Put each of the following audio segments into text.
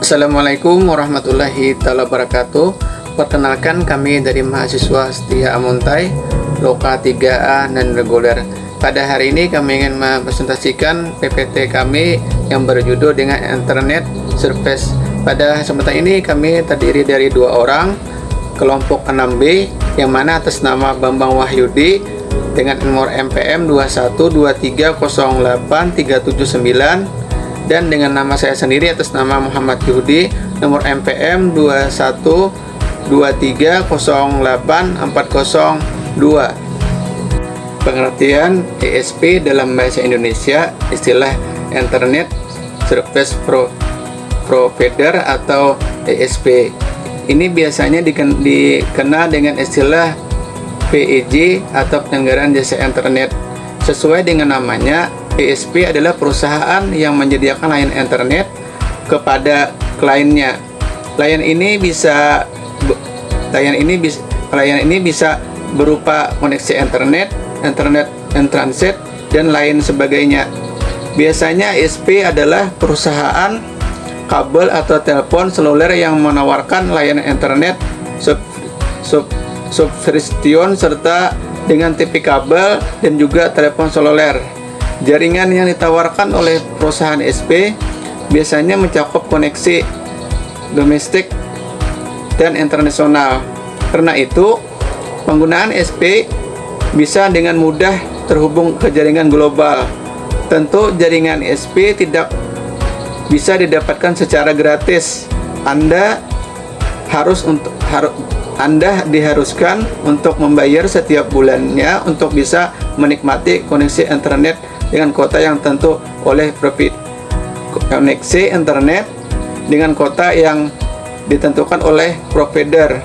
Assalamualaikum warahmatullahi wabarakatuh. Perkenalkan, kami dari mahasiswa Setia Amuntai, Loka 3A dan reguler. Pada hari ini kami ingin mempresentasikan PPT kami yang berjudul dengan Internet Service. Pada kesempatan ini kami terdiri dari 2 orang, kelompok 6B, yang mana atas nama Bambang Wahyudi dengan nomor MPM 212308379, dan dengan nama saya sendiri atas nama Muhammad Yudi nomor MPM 212308402. Pengertian ESP dalam bahasa Indonesia, istilah Internet Service Provider atau ESP. Ini biasanya dikenal dengan istilah PIJ atau penyelenggaraan jasa internet. Sesuai dengan namanya, ESP adalah perusahaan yang menyediakan layanan internet kepada kliennya. Layanan ini bisa berupa koneksi internet in transit, dan lain sebagainya. Biasanya ESP adalah perusahaan kabel atau telepon seluler yang menawarkan layanan internet subscription serta dengan TV kabel dan juga telepon seluler. Jaringan yang ditawarkan oleh perusahaan ESP biasanya mencakup koneksi domestik dan internasional. Karena itu, penggunaan ESP bisa dengan mudah terhubung ke jaringan global. Tentu jaringan ESP tidak bisa didapatkan secara gratis. Anda diharuskan untuk membayar setiap bulannya untuk bisa menikmati koneksi internet dengan kuota yang tentu oleh koneksi internet dengan kuota yang ditentukan oleh provider.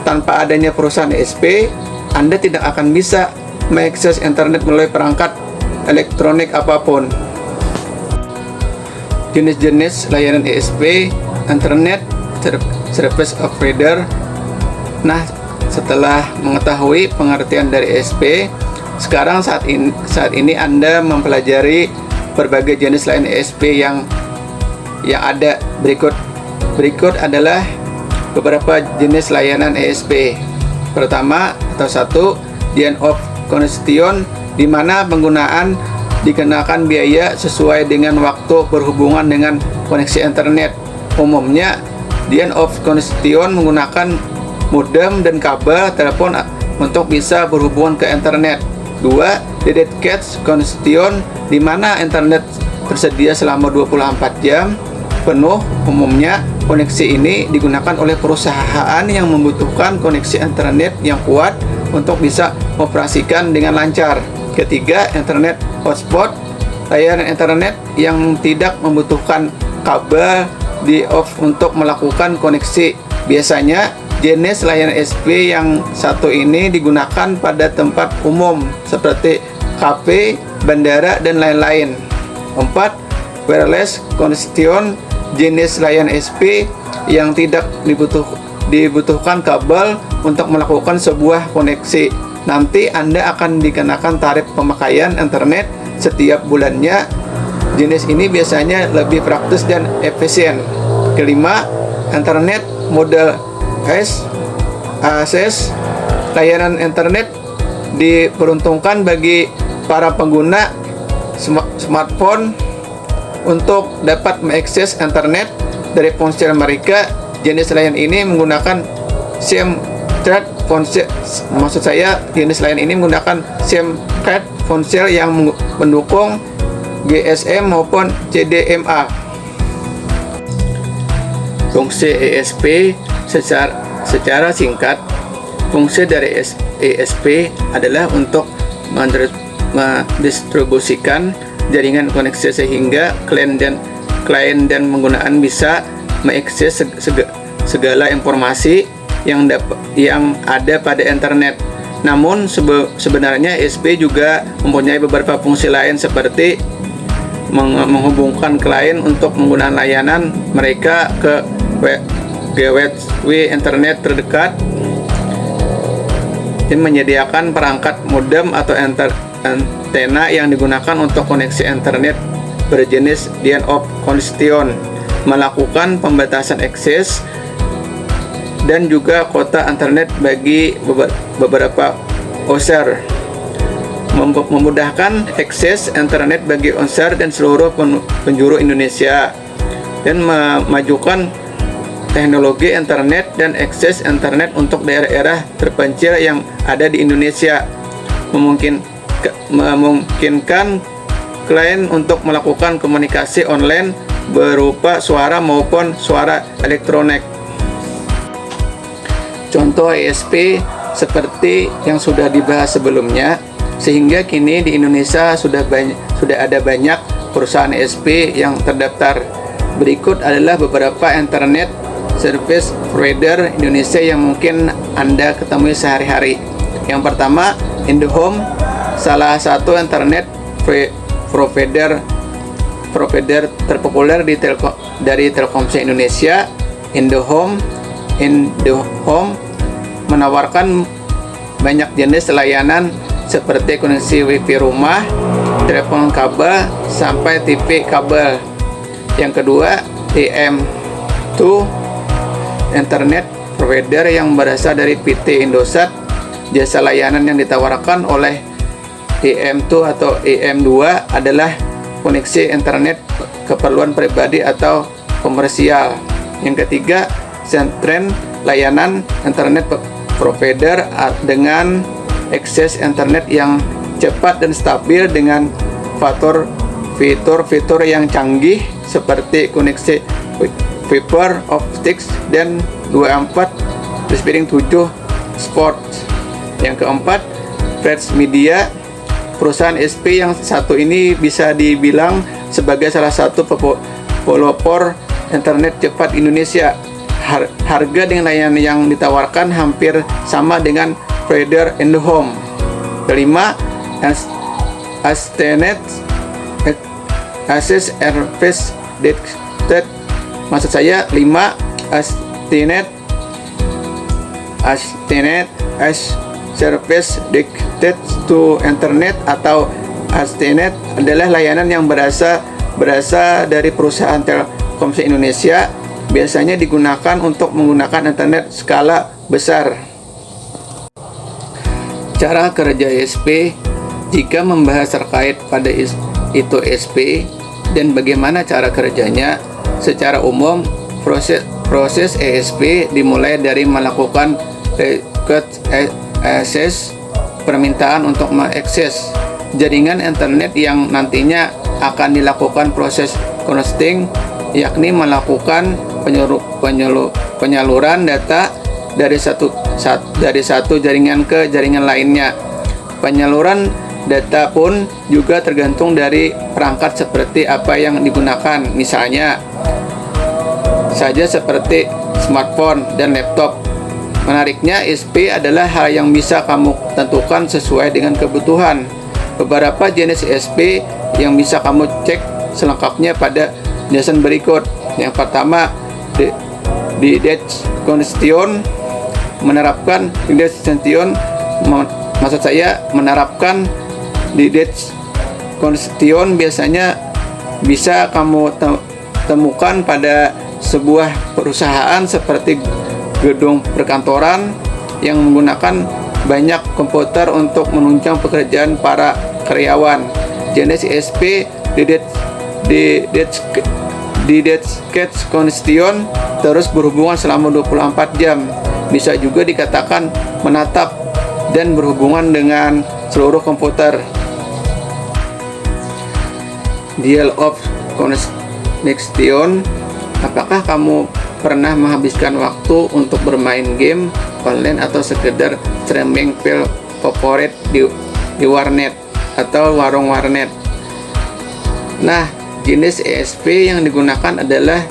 Tanpa adanya perusahaan ESP, Anda tidak akan bisa mengakses internet melalui perangkat elektronik apapun. Jenis-jenis layanan ESP, Internet Service Provider. Nah, setelah mengetahui pengertian dari ESP, sekarang saat ini Anda mempelajari berbagai jenis layanan ESP yang ada. Berikut adalah beberapa jenis layanan ESP. Pertama atau 1, the end of connection, di mana penggunaan dikenakan biaya sesuai dengan waktu berhubungan dengan koneksi internet. Umumnya, the end of connection menggunakan modem dan kabel telepon untuk bisa berhubungan ke internet. 2, dedicated connection, di mana internet tersedia selama 24 jam penuh. Umumnya, koneksi ini digunakan oleh perusahaan yang membutuhkan koneksi internet yang kuat untuk bisa operasikan dengan lancar. Ketiga, internet hotspot, layanan internet yang tidak membutuhkan kabel di off untuk melakukan koneksi. Biasanya jenis layanan ESP yang satu ini digunakan pada tempat umum seperti kafe, bandara, dan lain-lain. 4, wireless connection, jenis layanan ESP yang tidak dibutuhkan kabel untuk melakukan sebuah koneksi. Nanti Anda akan dikenakan tarif pemakaian internet setiap bulannya. Jenis ini biasanya lebih praktis dan efisien. Kelima, internet model access, layanan internet diperuntukkan bagi para pengguna smartphone untuk dapat mengakses internet dari ponsel mereka. Jenis layanan ini menggunakan SIM card ponsel. Maksud saya, jenis layanan ini menggunakan SIM card ponsel yang mendukung GSM maupun CDMA. Fungsi ESP secara singkat, fungsi dari ESP adalah untuk mendistribusikan jaringan koneksi sehingga klien dan penggunaan bisa mengakses segala informasi yang ada pada internet. Namun sebenarnya ESP juga mempunyai beberapa fungsi lain seperti menghubungkan klien untuk menggunakan layanan mereka ke gateway internet terdekat, dan menyediakan perangkat modem atau antena yang digunakan untuk koneksi internet berjenis the end of connection. melakukan pembatasan akses dan juga kuota internet bagi beberapa user, memudahkan akses internet bagi user dan seluruh penjuru Indonesia, dan memajukan teknologi internet dan akses internet untuk daerah-daerah terpencil yang ada di Indonesia, memungkinkan klien untuk melakukan komunikasi online berupa suara maupun suara elektronik. Contoh ISP seperti yang sudah dibahas sebelumnya, sehingga kini di Indonesia sudah ada banyak perusahaan ISP yang terdaftar. Berikut adalah beberapa internet service provider Indonesia yang mungkin Anda ketemui sehari-hari. Yang pertama, IndoHome, salah satu internet provider terpopuler dari Telkomsel Indonesia. IndoHome menawarkan banyak jenis layanan seperti koneksi WiFi rumah, telepon kabel, sampai TV kabel. Yang kedua, IM2, internet provider yang berasal dari PT Indosat. Jasa layanan yang ditawarkan oleh IM2 atau IM2 adalah koneksi internet keperluan pribadi atau komersial. Yang ketiga, Sentren, layanan internet provider dengan akses internet yang cepat dan stabil dengan fitur-fitur yang canggih seperti koneksi fiber optics dan 24/7 sport. Yang keempat, Fresh Media, perusahaan SP yang satu ini bisa dibilang sebagai salah satu pelopor internet cepat Indonesia. Harga dengan layanan yang ditawarkan hampir sama dengan provider IndoHome. Kelima, Astenet, Access Service Dedicated. Maksud saya 5, Astenet as Service Dedicated to Internet atau Astenet adalah layanan yang berasal dari perusahaan Telkomsel Indonesia, biasanya digunakan untuk menggunakan internet skala besar. Cara kerja ISP. Jika membahas terkait pada itu ISP dan bagaimana cara kerjanya, secara umum proses ISP dimulai dari melakukan request access, permintaan untuk mengakses jaringan internet yang nantinya akan dilakukan proses connecting, yakni melakukan penyaluran data dari satu jaringan ke jaringan lainnya. Penyaluran data pun juga tergantung dari perangkat seperti apa yang digunakan, misalnya saja seperti smartphone dan laptop. Menariknya, ISP adalah hal yang bisa kamu tentukan sesuai dengan kebutuhan. Beberapa jenis ISP yang bisa kamu cek selengkapnya pada penjelasan berikut. Yang pertama, Connection, menerapkan Connection, maksud saya menerapkan Connection biasanya bisa kamu temukan pada sebuah perusahaan seperti gedung perkantoran yang menggunakan banyak komputer untuk menunjang pekerjaan para karyawan. Jenis ISP Dedicated Connection terus berhubungan selama 24 jam. Bisa juga dikatakan menatap dan berhubungan dengan seluruh komputer. Dial of Connection. Apakah kamu pernah menghabiskan waktu untuk bermain game online atau sekedar streaming film favorit di warnet atau warung warnet? Nah, jenis ISP yang digunakan adalah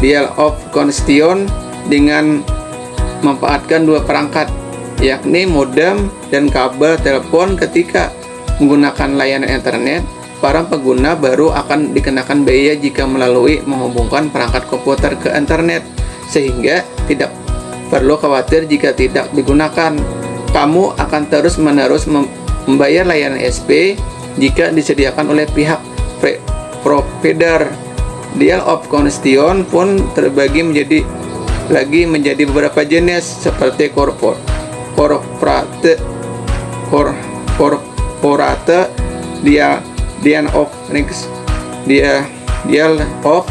dial of Connection dengan memanfaatkan dua perangkat, yakni modem dan kabel telepon. Ketika menggunakan layanan internet, para pengguna baru akan dikenakan biaya jika menghubungkan perangkat komputer ke internet, sehingga tidak perlu khawatir jika tidak digunakan. Kamu akan terus-menerus membayar layanan ISP jika disediakan oleh pihak provider. Dial of constitution pun terbagi menjadi beberapa jenis seperti corporate, dial of next, dial of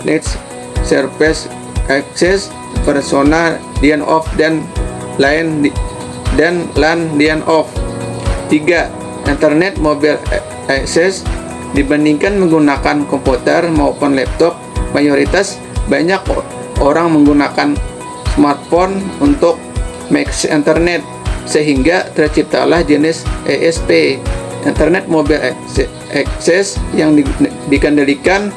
next service access, personal, dial of dan LAN dial of. 3. Internet mobile access. Dibandingkan menggunakan komputer maupun laptop, mayoritas banyak orang menggunakan smartphone untuk mengakses internet, sehingga terciptalah jenis ESP, Internet Mobile Access, yang dikendalikan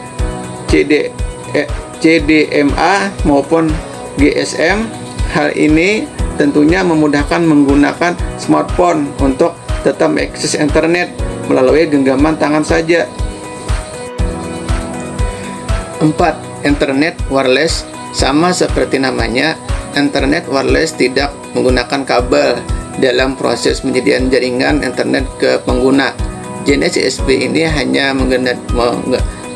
CDMA maupun GSM. Hal ini tentunya memudahkan menggunakan smartphone untuk tetap mengakses internet melalui genggaman tangan saja. 4. Internet wireless. Sama seperti namanya, internet wireless tidak menggunakan kabel dalam proses penyediaan jaringan internet ke pengguna. Jenis ESP ini hanya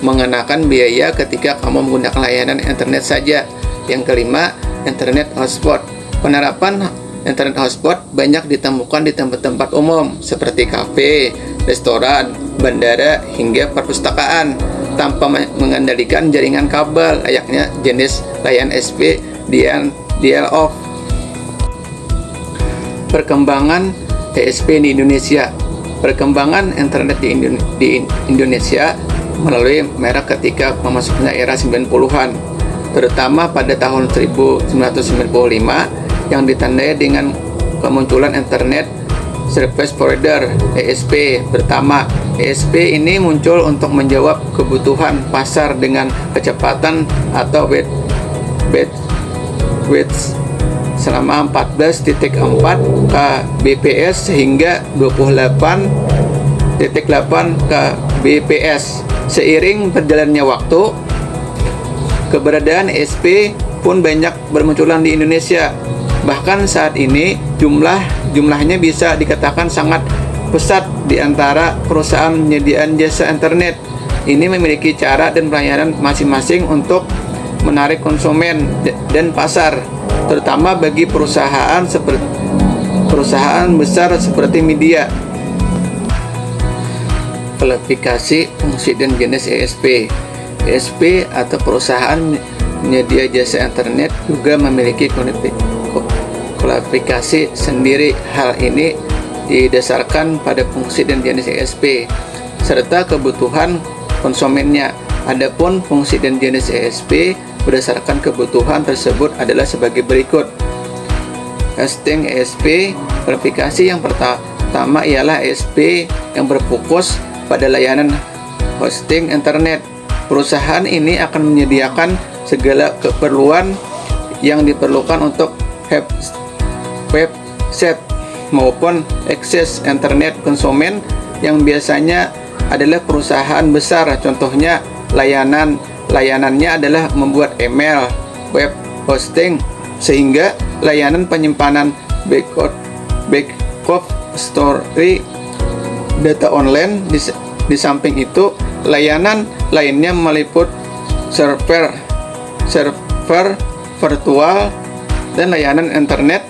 mengenakan biaya ketika kamu menggunakan layanan internet saja. Yang kelima, internet hotspot. Penerapan internet hotspot banyak ditemukan di tempat-tempat umum seperti kafe, restoran, bandara, hingga perpustakaan, tanpa mengendalikan jaringan kabel layaknya jenis layanan ESP dial-up. Perkembangan ESP di Indonesia. Perkembangan internet di Indonesia melalui merek ketika memasukinya era 90-an, terutama pada tahun 1995 yang ditandai dengan kemunculan Internet Service Provider (ESP) pertama. ESP ini muncul untuk menjawab kebutuhan pasar dengan kecepatan atau bandwidth selama 14.4 kbps sehingga 28.8 kbps. Seiring berjalannya waktu, keberadaan ESP pun banyak bermunculan di Indonesia. Bahkan saat ini jumlahnya bisa dikatakan sangat pesat di antara perusahaan penyediaan jasa internet. Ini memiliki cara dan pelayanan masing-masing untuk menarik konsumen dan pasar, terutama bagi perusahaan besar seperti media. Klasifikasi fungsi dan jenis ESP. ESP atau perusahaan penyedia jasa internet juga memiliki klasifikasi sendiri. Hal ini didasarkan pada fungsi dan jenis ESP serta kebutuhan konsumennya. Adapun fungsi dan jenis ESP berdasarkan kebutuhan tersebut adalah sebagai berikut. Hosting ESP. Klasifikasi yang pertama ialah ESP yang berfokus pada layanan hosting internet. Perusahaan ini akan menyediakan segala keperluan yang diperlukan untuk website maupun akses internet konsumen yang biasanya adalah perusahaan besar. Contohnya layanannya adalah membuat email, web hosting, sehingga layanan penyimpanan backup storage data online. Di samping itu, layanan lainnya meliput server virtual dan layanan internet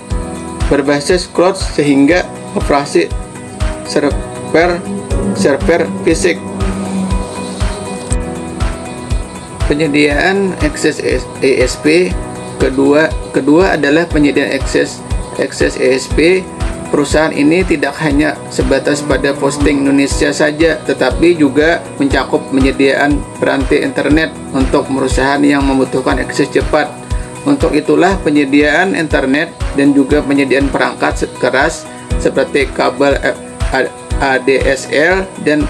berbasis cloud sehingga operasi server fisik. Penyediaan akses ESP. Kedua adalah penyediaan akses ESP. Perusahaan ini tidak hanya sebatas pada posting Indonesia saja, tetapi juga mencakup penyediaan peranti internet untuk perusahaan yang membutuhkan akses cepat. Untuk itulah penyediaan internet dan juga penyediaan perangkat keras seperti kabel ADSL dan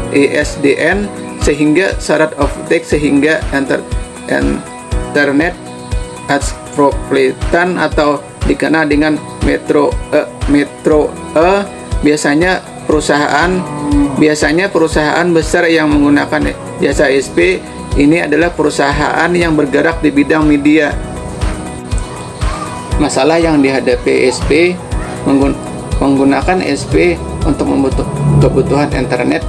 ESDN sehingga syarat optik sehingga internet metropolitan atau dikenal dengan metro biasanya perusahaan besar yang menggunakan jasa ESP ini adalah perusahaan yang bergerak di bidang media. Masalah yang dihadapi ESP menggunakan ESP untuk kebutuhan internet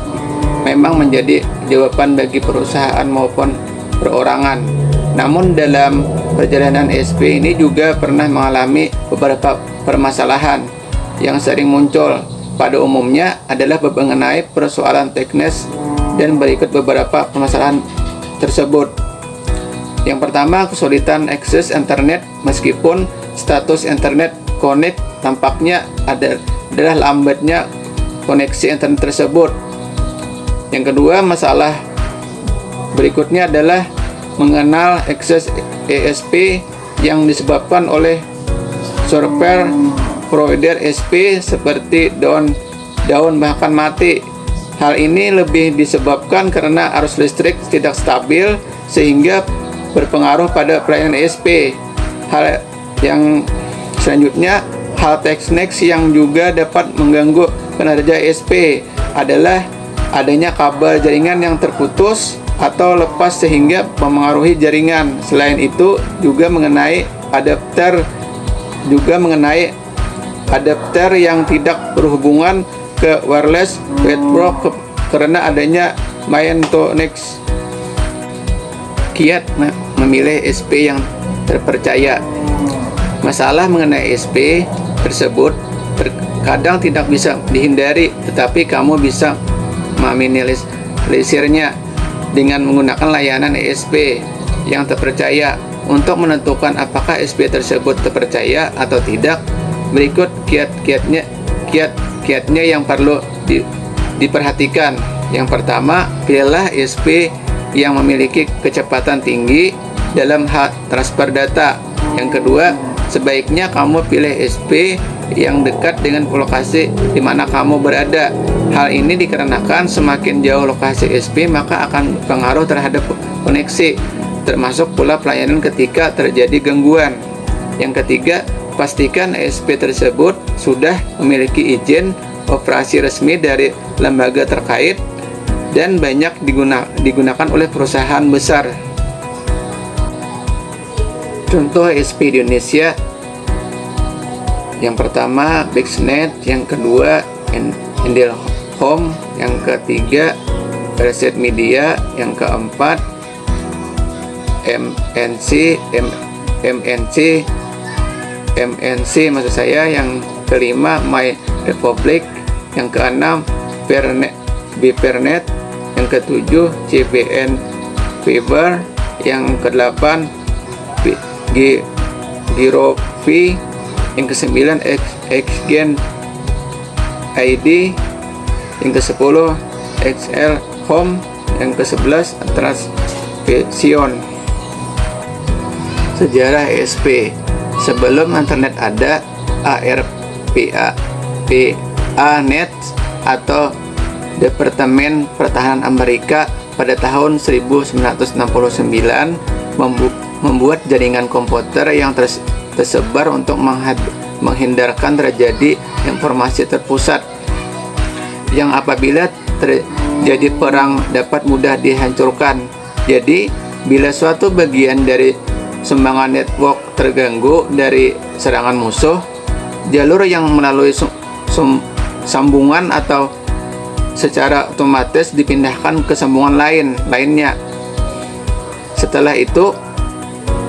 memang menjadi jawaban bagi perusahaan maupun perorangan. Namun dalam perjalanan SP ini juga pernah mengalami beberapa permasalahan yang sering muncul. Pada umumnya adalah mengenai persoalan teknis, dan berikut beberapa permasalahan tersebut. Yang pertama, kesulitan akses internet. Meskipun status internet connect, tampaknya adalah lambatnya koneksi internet tersebut. Yang kedua, masalah berikutnya adalah mengenal akses ESP yang disebabkan oleh server provider SP seperti down bahkan mati. Hal ini lebih disebabkan karena arus listrik tidak stabil sehingga berpengaruh pada pelayanan ESP. Hal yang selanjutnya, hal teknis yang juga dapat mengganggu kinerja ESP adalah adanya kabel jaringan yang terputus atau lepas sehingga mempengaruhi jaringan. Selain itu juga mengenai adapter yang tidak berhubungan ke wireless network karena adanya maintenance. Kiat memilih SP yang terpercaya. Masalah mengenai SP tersebut terkadang tidak bisa dihindari, tetapi kamu bisa meminimalisirnya dengan menggunakan layanan ESP yang terpercaya. Untuk menentukan apakah SP tersebut terpercaya atau tidak, berikut kiat-kiatnya yang perlu diperhatikan. Yang pertama, pilihlah ESP yang memiliki kecepatan tinggi dalam hal transfer data. Yang kedua, sebaiknya kamu pilih SP yang dekat dengan lokasi di mana kamu berada. Hal ini dikarenakan semakin jauh lokasi SP maka akan berpengaruh terhadap koneksi, termasuk pula pelayanan ketika terjadi gangguan. Yang ketiga, pastikan SP tersebut sudah memiliki izin operasi resmi dari lembaga terkait dan banyak digunakan oleh perusahaan besar. Contoh SP di Indonesia: yang pertama BixNet, yang kedua Indelhome, yang ketiga Reset Media, yang keempat MNC maksud saya, yang kelima My Republic, yang keenam Bpernet, yang ketujuh CBN Fiber, yang kedelapan Girofi, yang kesembilan Xgen ID, yang ke-10 XL Home, yang ke-11 Transvision. Sejarah ESP. Sebelum internet ada, ARPANET atau Departemen Pertahanan Amerika pada tahun 1969 membuat jaringan komputer yang tersebar untuk menghindarkan terjadi informasi terpusat yang apabila terjadi perang dapat mudah dihancurkan. Jadi, bila suatu bagian dari sumbangan network terganggu dari serangan musuh, jalur yang melalui sambungan atau secara otomatis dipindahkan ke sambungan lainnya. Setelah itu,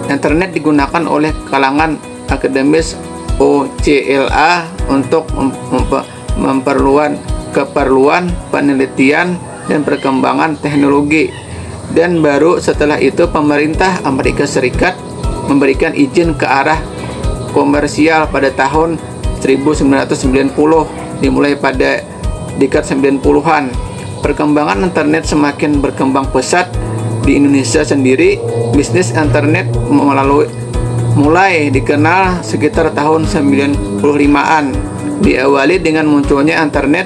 internet digunakan oleh kalangan akademis OCLA untuk keperluan penelitian dan perkembangan teknologi, dan baru setelah itu pemerintah Amerika Serikat memberikan izin ke arah komersial pada tahun 1990. Dimulai pada dekade 90-an, perkembangan internet semakin berkembang pesat. Di Indonesia sendiri, bisnis internet mulai dikenal sekitar tahun 95-an. Diawali dengan munculnya internet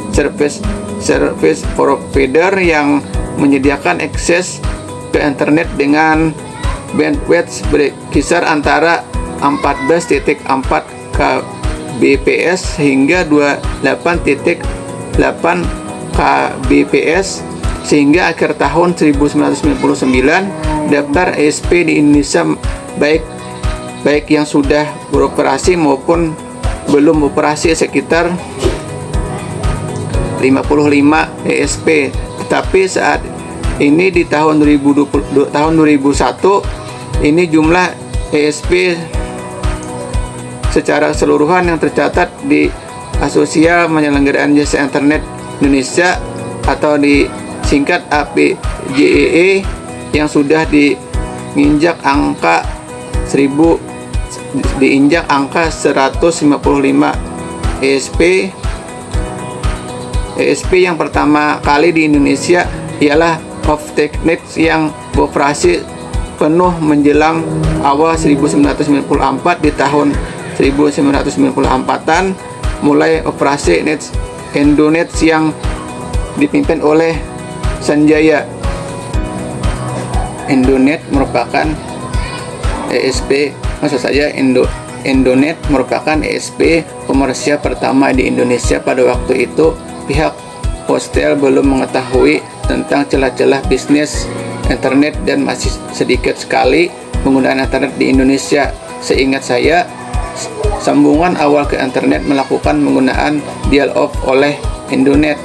service provider yang menyediakan akses ke internet dengan bandwidth berkisar antara 14.4 kbps hingga 28.8 kbps. Sehingga akhir tahun 1999, daftar ESP di Indonesia baik yang sudah beroperasi maupun belum beroperasi sekitar ESP. Tetapi saat ini di tahun 2021 ini jumlah ESP secara keseluruhan yang tercatat di Asosiasi Penyelenggaraan Jasa Internet Indonesia atau disingkat APJEE yang sudah diinjak angka 155 ESP. ESP yang pertama kali di Indonesia ialah Off-Teknik yang beroperasi penuh menjelang awal 1994. Di tahun 1994-an mulai operasi Indonet yang dipimpin oleh Sanjaya. Indonet merupakan ESP, maksud saya Indonet merupakan ESP komersial pertama di Indonesia. Pada waktu itu pihak Postel belum mengetahui tentang celah-celah bisnis internet dan masih sedikit sekali penggunaan internet di Indonesia. Seingat saya, sambungan awal ke internet melakukan penggunaan dial-up oleh Indonet.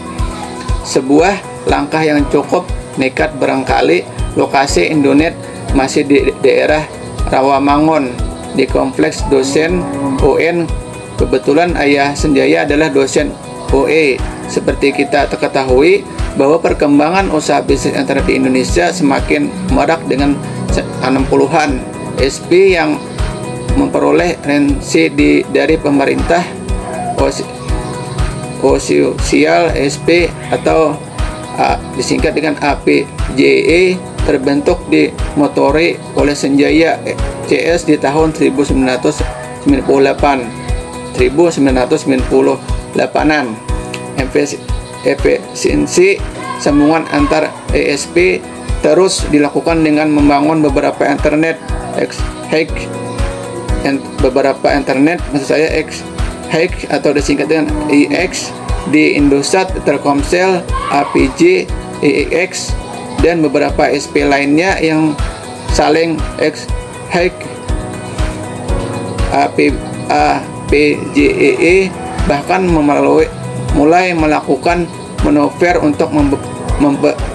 Sebuah langkah yang cukup nekat barangkali. Lokasi Indonet masih di daerah Rawamangun di kompleks dosen UN. Kebetulan ayah Sanjaya adalah dosen OE. Seperti kita ketahui bahwa perkembangan usaha bisnis internet di Indonesia semakin marak dengan 60-an. SP yang memperoleh rensi dari pemerintah Official SP atau disingkat dengan APJE terbentuk dimotori oleh Sanjaya CS di tahun 1998-an. Efisiensi sambungan antar ESP terus dilakukan dengan membangun beberapa internet maksud saya X atau disingkat dengan IX di Indosat, Telkomsel, APJ, EX dan beberapa SP lainnya yang saling APJEE bahkan mulai melakukan manuver untuk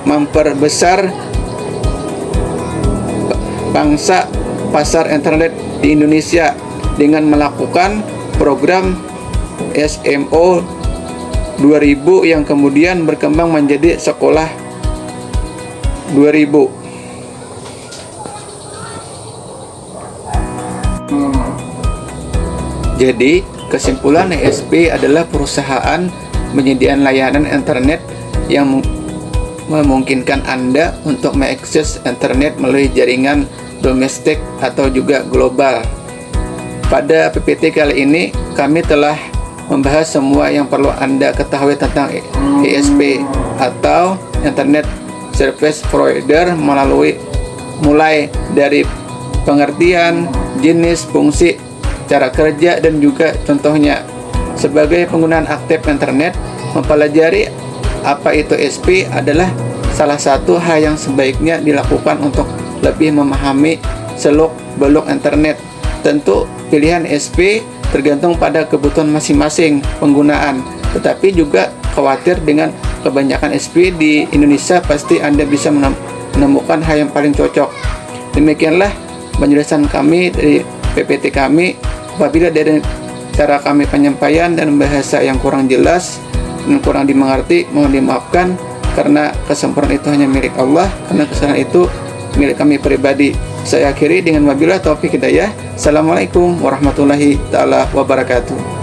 memperbesar bangsa pasar internet di Indonesia dengan melakukan program SMO 2000 yang kemudian berkembang menjadi Sekolah 2000. Jadi, kesimpulan ESP adalah perusahaan penyediaan layanan internet yang memungkinkan Anda untuk mengakses internet melalui jaringan domestik atau juga global. Pada PPT kali ini, kami telah membahas semua yang perlu Anda ketahui tentang ESP atau Internet Service Provider mulai dari pengertian, jenis, fungsi, cara kerja, dan juga contohnya. Sebagai penggunaan aktif internet, mempelajari apa itu ESP adalah salah satu hal yang sebaiknya dilakukan untuk lebih memahami seluk-beluk internet. Tentu pilihan ESP tergantung pada kebutuhan masing-masing penggunaan, tetapi juga khawatir dengan kebanyakan ESP di Indonesia pasti Anda bisa menemukan hal yang paling cocok. Demikianlah penjelasan kami dari PPT kami. Apabila dari cara kami penyampaian dan bahasa yang kurang jelas dan kurang dimengerti, mohon dimaafkan, karena kesempurnaan itu hanya milik Allah, karena kesalahan itu milik kami pribadi. Saya akhiri dengan wabillahi taufik hidayah. Assalamualaikum warahmatullahi taala wabarakatuh.